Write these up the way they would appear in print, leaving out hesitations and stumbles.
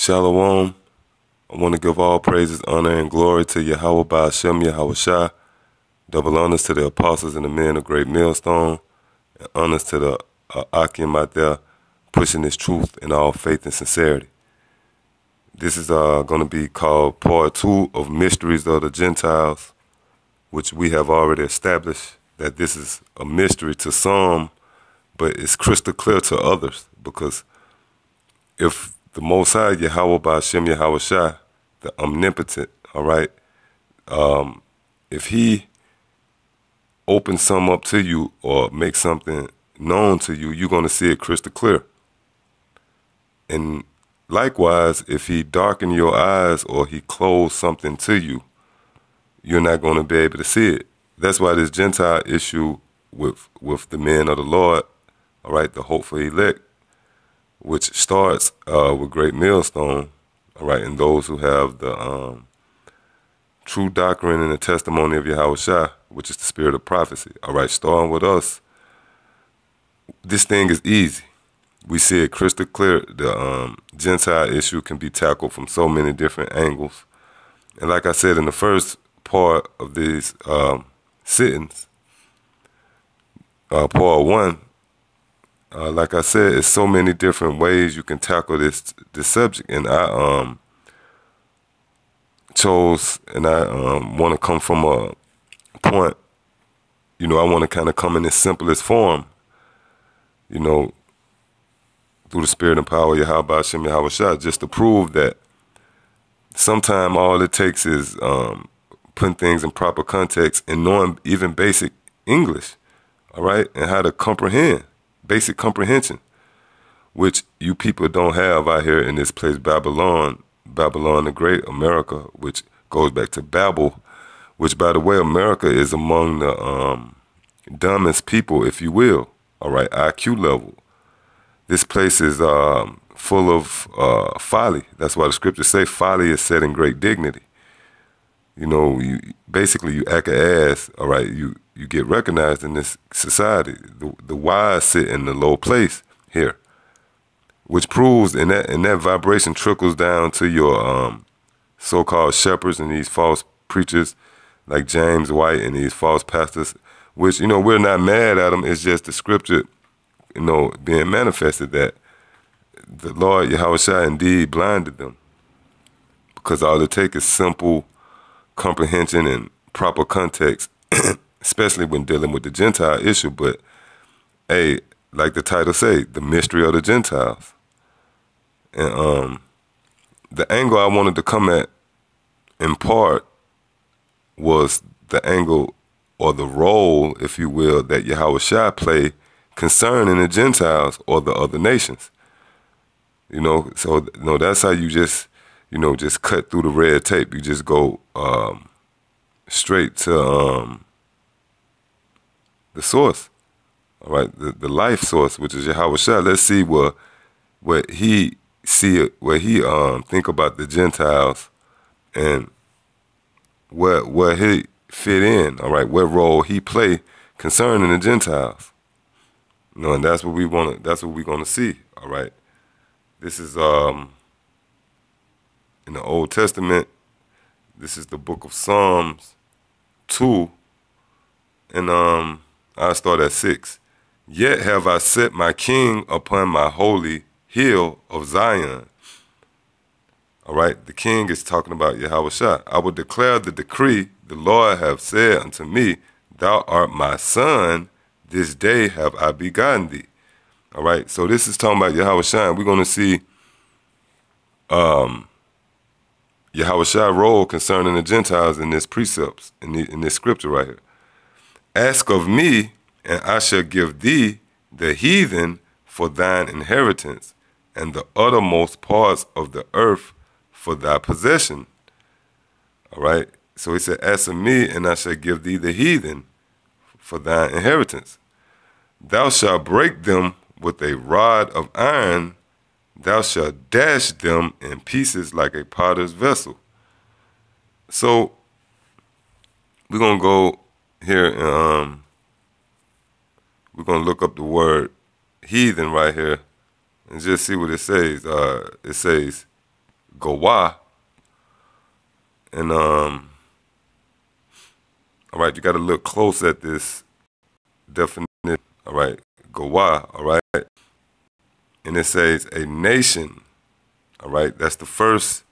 Shalom. I want to give all praises, honor, and glory to Yahweh Ba'Shem Yahweh Shai. Double honors to the apostles and the men of Great Millstone. And honors to the Akim out there pushing this truth in all faith and sincerity. This is going to be called Part 2 of Mysteries of the Gentiles, which we have already established that this is a mystery to some, but it's crystal clear to others, because if the Most High, Yahweh Ba'Shem Yahweh Shai, the omnipotent, all right, if he opens something up to you or makes something known to you, you're going to see it crystal clear. And likewise, if he darken your eyes or he close something to you, you're not going to be able to see it. That's why this Gentile issue with the men of the Lord, all right, the hopeful elect, which starts with Great Millstone, all right, and those who have the true doctrine and the testimony of Yahweh Shai, which is the spirit of prophecy, all right, starting with us, this thing is easy. We see it crystal clear. The Gentile issue can be tackled from so many different angles. And like I said in the first part of these sittings, part 1, like I said, it's so many different ways you can tackle this subject, and I chose, and I want to come from a point, I want to kind of come in its simplest form, through the spirit and power of Yahweh Ba'Shem Yahweh Shai, just to prove that sometimes all it takes is putting things in proper context and knowing even basic English, all right, and how to comprehend. Basic comprehension, which you people don't have out here in this place, Babylon the Great, America, which goes back to Babel, which, by the way, America is among the dumbest people, if you will, all right, IQ level. This place is full of folly. That's why the scriptures say folly is set in great dignity. You basically you act an ass, all right, you get recognized in this society. The wise sit in the low place here, which proves, and that vibration trickles down to your so-called shepherds and these false preachers like James White and these false pastors, which, we're not mad at them. It's just the scripture, being manifested that the Lord Yahweh Shai indeed blinded them, because all it takes is simple comprehension and proper context, especially when dealing with the Gentile issue. But, hey, like the title say, the mystery of the Gentiles. And the angle I wanted to come at, in part, was the angle or the role, if you will, that Yahweh Shai play concerning the Gentiles or the other nations. So, that's how you just, just cut through the red tape. You just go straight to the source, all right, the life source, which is Yahweh Shai. Let's see what he think about the Gentiles and where he fit in, all right, what role he play concerning the Gentiles. And that's what we're gonna see, all right. This is in the Old Testament. This is the book of Psalms 2, and I'll start at 6. Yet have I set my king upon my holy hill of Zion. All right, the king is talking about Yahweh Shai. I will declare the decree, the Lord have said unto me, thou art my son, this day have I begotten thee. All right, so this is talking about Yahweh Shai. We're going to see Yahweh Shai role concerning the Gentiles in this precepts, in this scripture right here. Ask of me, and I shall give thee the heathen for thine inheritance, and the uttermost parts of the earth for thy possession. All right, so he said, ask of me, and I shall give thee the heathen for thine inheritance. Thou shalt break them with a rod of iron, thou shalt dash them in pieces like a potter's vessel. So we're going to go here and we're going to look up the word heathen right here and just see what it says. It says, Gawah. And all right, you got to look close at this definition. All right, Gawah. All right, and it says a nation. All right, that's the first.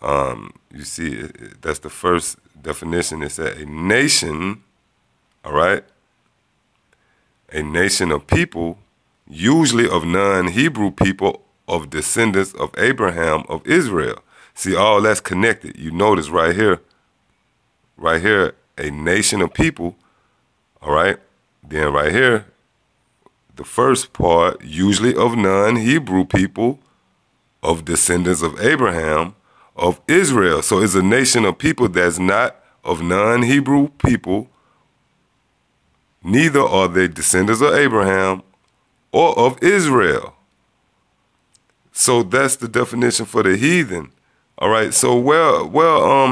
You see, that's the first definition. It said a nation. All right, a nation of people, usually of non-Hebrew people, of descendants of Abraham of Israel. See, all that's connected. You notice right here, a nation of people, all right? Then right here, the first part, usually of non-Hebrew people, of descendants of Abraham of Israel. So it's a nation of people that's not of non-Hebrew people, neither are they descendants of Abraham or of Israel. So that's the definition for the heathen. All right. So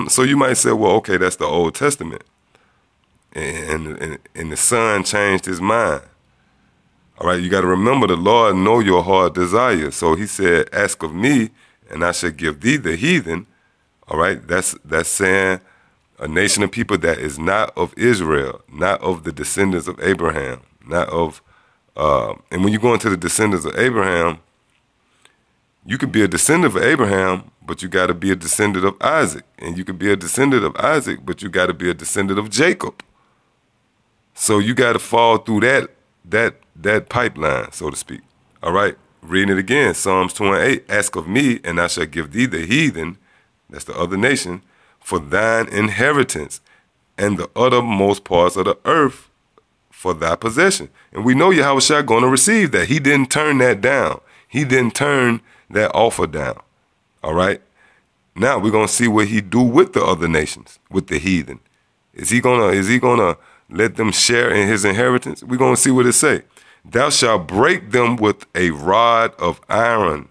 so you might say, well, okay, that's the Old Testament, and the Son changed his mind. All right. You got to remember, the Lord know your heart desire. So he said, "Ask of me, and I shall give thee the heathen." All right. That's saying a nation of people that is not of Israel, not of the descendants of Abraham, not of. And when you go into the descendants of Abraham, you could be a descendant of Abraham, but you got to be a descendant of Isaac. And you could be a descendant of Isaac, but you got to be a descendant of Jacob. So you got to fall through that pipeline, so to speak. All right, reading it again, Psalms 2:8, ask of me, and I shall give thee the heathen, that's the other nation, for thine inheritance, and the uttermost parts of the earth for thy possession. And we know Yahushua going to receive that. He didn't turn that down. He didn't turn that offer down. All right. Now we're gonna see what he do with the other nations, with the heathen. Is he gonna let them share in his inheritance? We're gonna see what it say. Thou shalt break them with a rod of iron.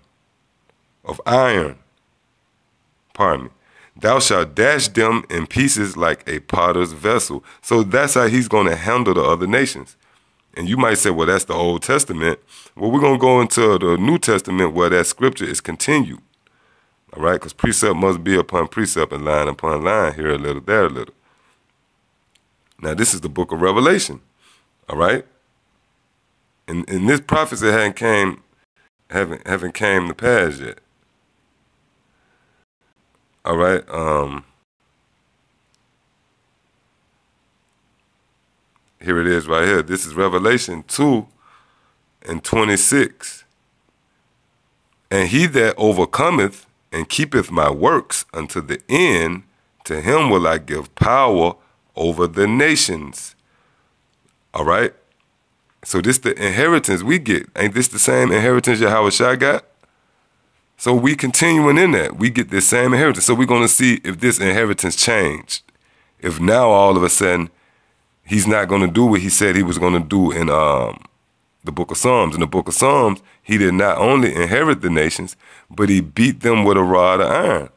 Pardon me. Thou shalt dash them in pieces like a potter's vessel. So that's how he's gonna handle the other nations. And you might say, well, that's the Old Testament. Well, we're going to go into the New Testament where that scripture is continued. All right? Because precept must be upon precept and line upon line, here a little, there a little. Now, this is the book of Revelation. All right? And this prophecy haven't came to pass yet. All right? Here it is right here. This is Revelation 2:26. And he that overcometh and keepeth my works unto the end, to him will I give power over the nations. All right? So this the inheritance we get. Ain't this the same inheritance Yahushua got? So we continuing in that. We get this same inheritance. So we're going to see if this inheritance changed. If now all of a sudden he's not going to do what he said he was going to do in the book of Psalms. In the book of Psalms, he did not only inherit the nations, but he beat them with a rod of iron.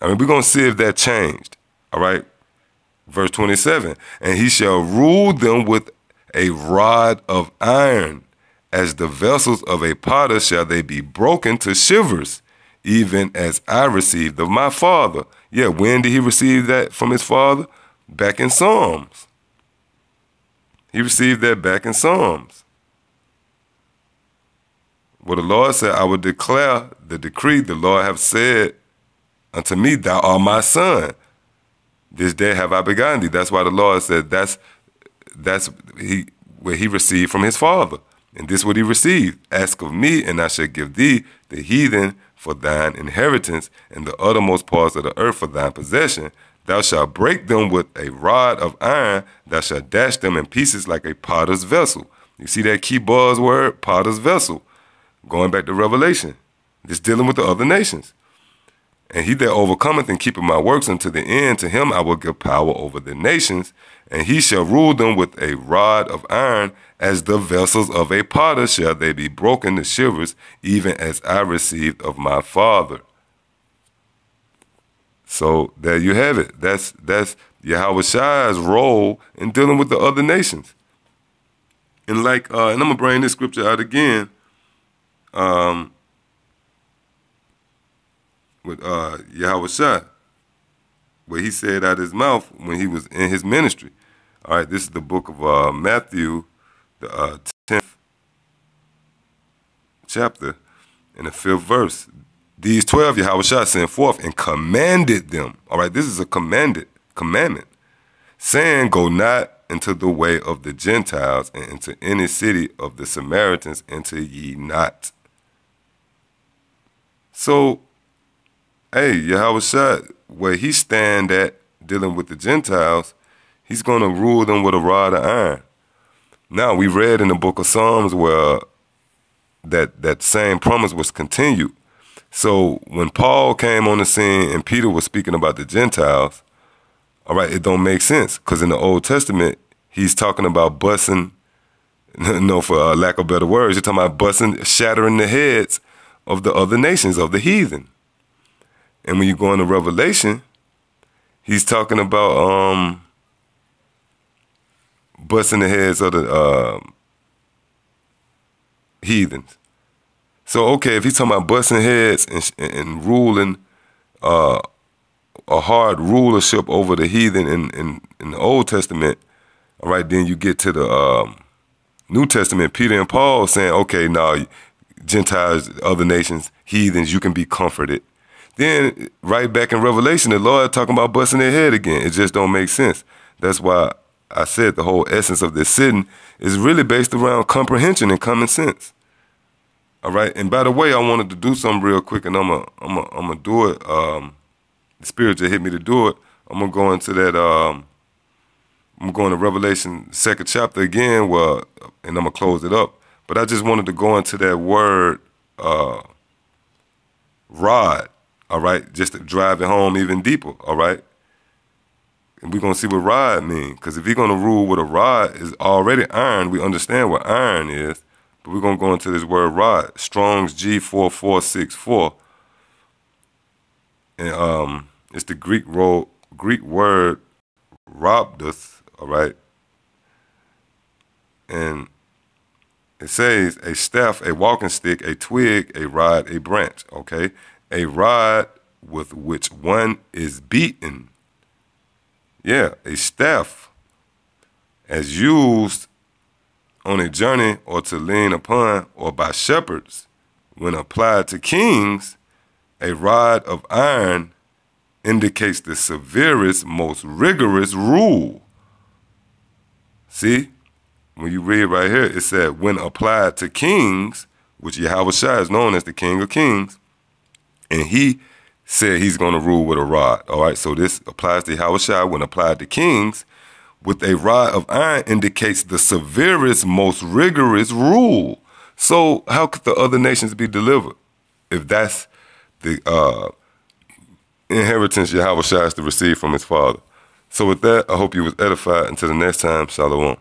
I mean, we're going to see if that changed. All right. Verse 27, and he shall rule them with a rod of iron. As the vessels of a potter shall they be broken to shivers, even as I received of my father. Yeah, when did he receive that from his father? Back in Psalms. He received that back in Psalms. Well, the Lord said, I will declare the decree. The Lord have said unto me, thou art my son. This day have I begotten thee. That's why the Lord said that's where he received from his father. And this is what he received. Ask of me, and I shall give thee the heathen for thine inheritance, and the uttermost parts of the earth for thine possession. Thou shalt break them with a rod of iron. Thou shalt dash them in pieces like a potter's vessel. You see that key buzzword, potter's vessel. Going back to Revelation. Just dealing with the other nations. And he that overcometh and keepeth my works unto the end, to him I will give power over the nations, and he shall rule them with a rod of iron. As the vessels of a potter shall they be broken to shivers, even as I received of my father. So there you have it. That's Yahushua's role in dealing with the other nations. And and I'm gonna bring this scripture out again. Well, with Yahushua, where he said out of his mouth when he was in his ministry. All right, this is the book of Matthew, the 10th chapter, in the 5th verse. These 12 Yahushua sent forth and commanded them. All right, this is a commandment, saying, go not into the way of the Gentiles, and into any city of the Samaritans enter ye not. So, hey, Yahushua, where he stand at dealing with the Gentiles, he's going to rule them with a rod of iron. Now, we read in the book of Psalms where that same promise was continued. So when Paul came on the scene and Peter was speaking about the Gentiles, all right, it don't make sense, because in the Old Testament, he's talking about busting, for lack of better words, you're talking about busting, shattering the heads of the other nations, of the heathen. And when you go into Revelation, he's talking about busting the heads of the heathens. So, okay, if he's talking about busting heads and ruling a hard rulership over the heathen in the Old Testament, all right, then you get to the New Testament, Peter and Paul saying, okay, now Gentiles, other nations, heathens, you can be comforted. Then right back in Revelation, the Lord talking about busting their head again. It just don't make sense. That's why I said the whole essence of this sitting is really based around comprehension and common sense. All right, and by the way, I wanted to do something real quick, and I'm gonna do it. The Spirit just hit me to do it. I'm gonna go into that. I'm going to Revelation 2nd chapter again, and I'm gonna close it up. But I just wanted to go into that word rod. All right, just to drive it home even deeper. All right, and we're gonna see what rod means, because if you're gonna rule with a rod, is already iron. We understand what iron is. But we're going to go into this word rod, Strong's G4464. And it's the Greek word rhabdos, all right? And it says a staff, a walking stick, a twig, a rod, a branch, okay? A rod with which one is beaten. Yeah, a staff as used on a journey or to lean upon, or by shepherds, when applied to kings, a rod of iron indicates the severest, most rigorous rule. See, when you read right here, it said, when applied to kings, which Yahushua is known as the King of Kings, and he said he's going to rule with a rod. All right, so this applies to Yahushua when applied to kings, with a rod of iron indicates the severest, most rigorous rule. So how could the other nations be delivered if that's the inheritance Yahushua has to receive from his Father? So with that, I hope you was edified. Until the next time, Shalom.